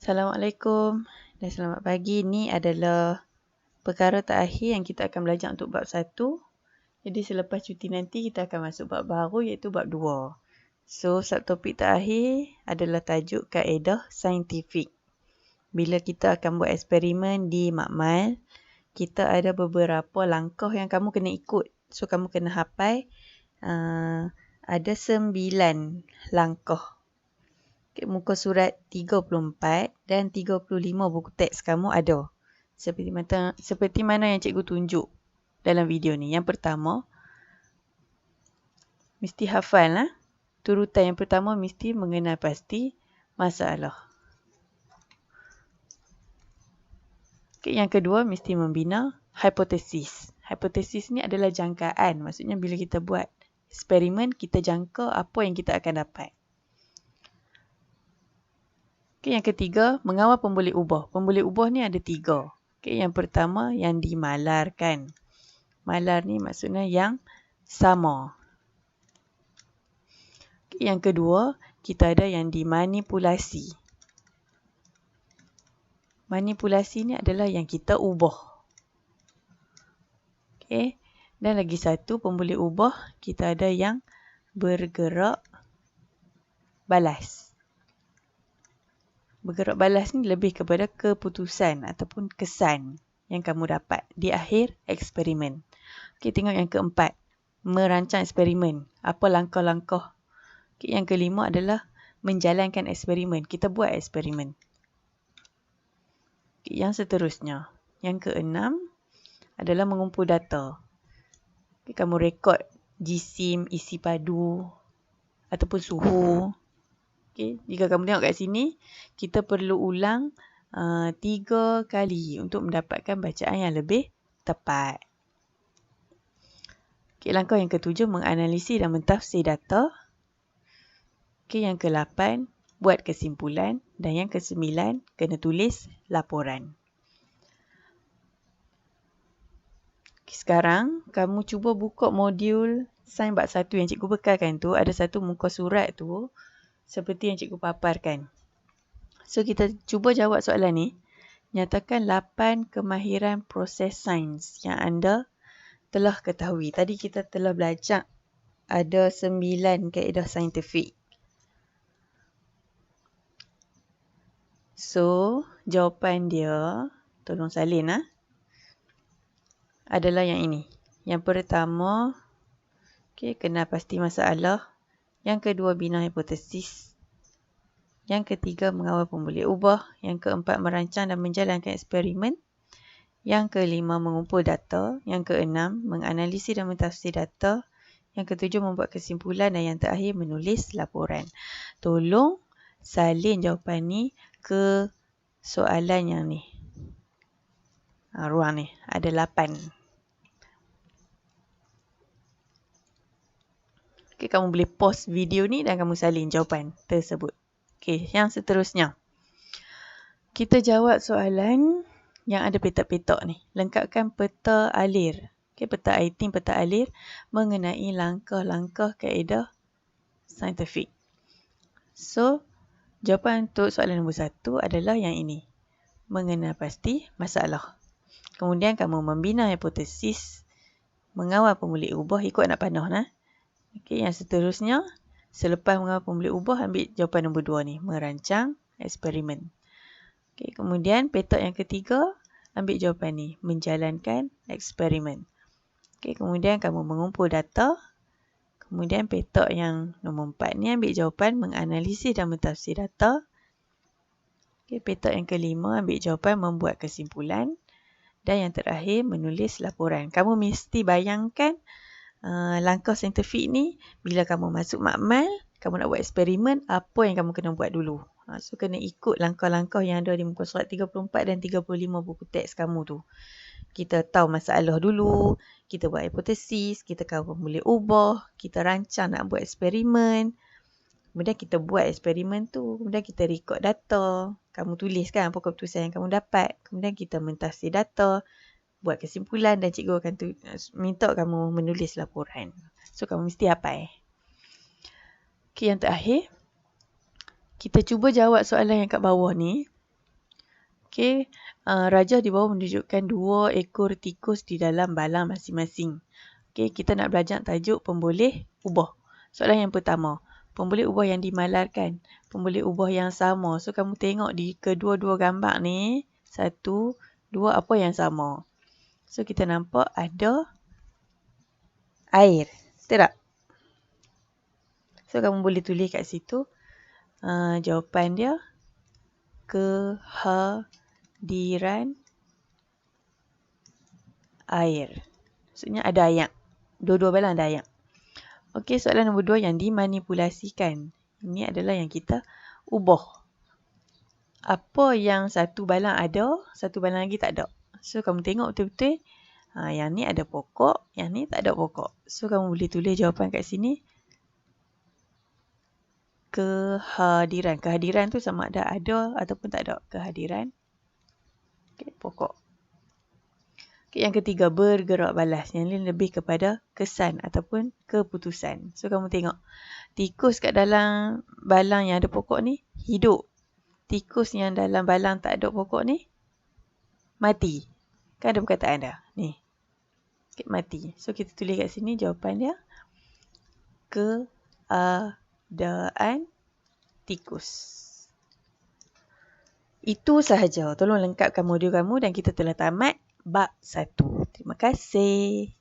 Assalamualaikum dan selamat pagi. Ini adalah perkara terakhir yang kita akan belajar untuk bab 1. Jadi selepas cuti nanti kita akan masuk bab baru iaitu bab 2. So, subtopik terakhir adalah tajuk kaedah saintifik. Bila kita akan buat eksperimen di makmal, kita ada beberapa langkah yang kamu kena ikut. So, kamu kena hafal ada 9 langkah. Muka surat 34 dan 35 buku teks kamu ada. Seperti mana yang cikgu tunjuk dalam video ni. Yang pertama, mesti hafal lah. Turutan yang pertama mesti mengenal pasti masalah. Yang kedua mesti membina hipotesis. Hipotesis ni adalah jangkaan. Maksudnya bila kita buat eksperimen, kita jangka apa yang kita akan dapat. Yang ketiga, mengawal pemboleh ubah. Pemboleh ubah ni ada 3. Yang pertama, yang dimalarkan. Malar ni maksudnya yang sama. Yang kedua, kita ada yang dimanipulasi. Manipulasi ni adalah yang kita ubah. Dan lagi satu, pemboleh ubah, kita ada yang bergerak balas. Bergerak balas ni lebih kepada keputusan ataupun kesan yang kamu dapat di akhir eksperimen. Tengok yang keempat. Merancang eksperimen. Apa langkah-langkah. Yang kelima adalah menjalankan eksperimen. Kita buat eksperimen. Yang seterusnya. Yang keenam adalah mengumpul data. Kamu rekod jisim, isi padu ataupun suhu. Jika kamu tengok kat sini, kita perlu ulang 3 kali untuk mendapatkan bacaan yang lebih tepat. Langkah yang ketujuh, menganalisis dan mentafsir data. Yang ke-8, buat kesimpulan. Dan yang ke-9, kena tulis laporan. Sekarang, kamu cuba buka modul sains bab 1 yang cikgu bekalkan tu. Ada satu muka surat tu. Seperti yang cikgu paparkan. So, kita cuba jawab soalan ni. Nyatakan 8 kemahiran proses sains yang anda telah ketahui. Tadi kita telah belajar ada 9 kaedah saintifik. So, jawapan dia, tolong salin adalah yang ini. Yang pertama, kenal pasti masalah. Yang kedua, bina hipotesis. Yang ketiga, mengawal pemboleh ubah. Yang keempat, merancang dan menjalankan eksperimen. Yang kelima, mengumpul data. Yang keenam, menganalisis dan mentafsir data. Yang ketujuh, membuat kesimpulan. Dan yang terakhir, menulis laporan. Tolong salin jawapan ni ke soalan yang ni. Ruang ni, ada 8. Kamu boleh pause video ni dan kamu salin jawapan tersebut. Yang seterusnya. Kita jawab soalan yang ada petak-petak ni. Lengkapkan peta alir. Peta item, peta alir mengenai langkah-langkah kaedah saintifik. So, jawapan untuk soalan nombor 1 adalah yang ini. Mengenal pasti masalah. Kemudian kamu membina hipotesis. Mengawal pemboleh ubah. Ikut nak panah. Yang seterusnya, selepas mengawal pemboleh ubah, ambil jawapan nombor 2 ni. Merancang eksperimen. Kemudian petak yang ketiga, ambil jawapan ni. Menjalankan eksperimen. Kemudian kamu mengumpul data. Kemudian petak yang nombor 4 ni, ambil jawapan menganalisis dan mentafsir data. Petak yang kelima, ambil jawapan membuat kesimpulan. Dan yang terakhir, menulis laporan. Kamu mesti bayangkan langkah saintifik ni, bila kamu masuk makmal, kamu nak buat eksperimen, apa yang kamu kena buat dulu. So, kena ikut langkah-langkah yang ada di muka surat 34 dan 35 buku teks kamu tu. Kita tahu masalah dulu, kita buat hipotesis, kita kawal pemboleh ubah, kita rancang nak buat eksperimen. Kemudian kita buat eksperimen tu, kemudian kita rekod data. Kamu tuliskan apa keputusan yang kamu dapat. Kemudian kita mentafsir data. Buat kesimpulan dan cikgu akan minta kamu menulis laporan. So, kamu mesti hafal. Yang terakhir, kita cuba jawab soalan yang kat bawah ni. Okey, rajah di bawah menunjukkan 2 ekor tikus di dalam balang masing-masing. Okey, kita nak belajar tajuk pemboleh ubah. Soalan yang pertama, pemboleh ubah yang dimalarkan, pemboleh ubah yang sama. So, kamu tengok di kedua-dua gambar ni, 1, 2, apa yang sama? So, kita nampak ada air. Betul tak? So, kamu boleh tulis kat situ jawapan dia kehadiran air. Maksudnya ada air. Dua-dua balang ada air. Okey, soalan nombor 2 yang dimanipulasikan. Ini adalah yang kita ubah. Apa yang satu balang ada, satu balang lagi tak ada. So, kamu tengok betul-betul. Yang ni ada pokok, yang ni tak ada pokok. So, kamu boleh tulis jawapan kat sini. Kehadiran. Kehadiran tu sama ada ataupun tak ada. Kehadiran. Okay, pokok. Okay, yang ketiga, bergerak balas. Yang ni lebih kepada kesan ataupun keputusan. So, kamu tengok. Tikus kat dalam balang yang ada pokok ni, hidup. Tikus yang dalam balang tak ada pokok ni, mati. Kan ada perkataan dah. Ni. Okay, mati. So, kita tulis kat sini jawapan dia. Keadaan tikus. Itu sahaja. Tolong lengkapkan modul kamu dan kita telah tamat bab 1. Terima kasih.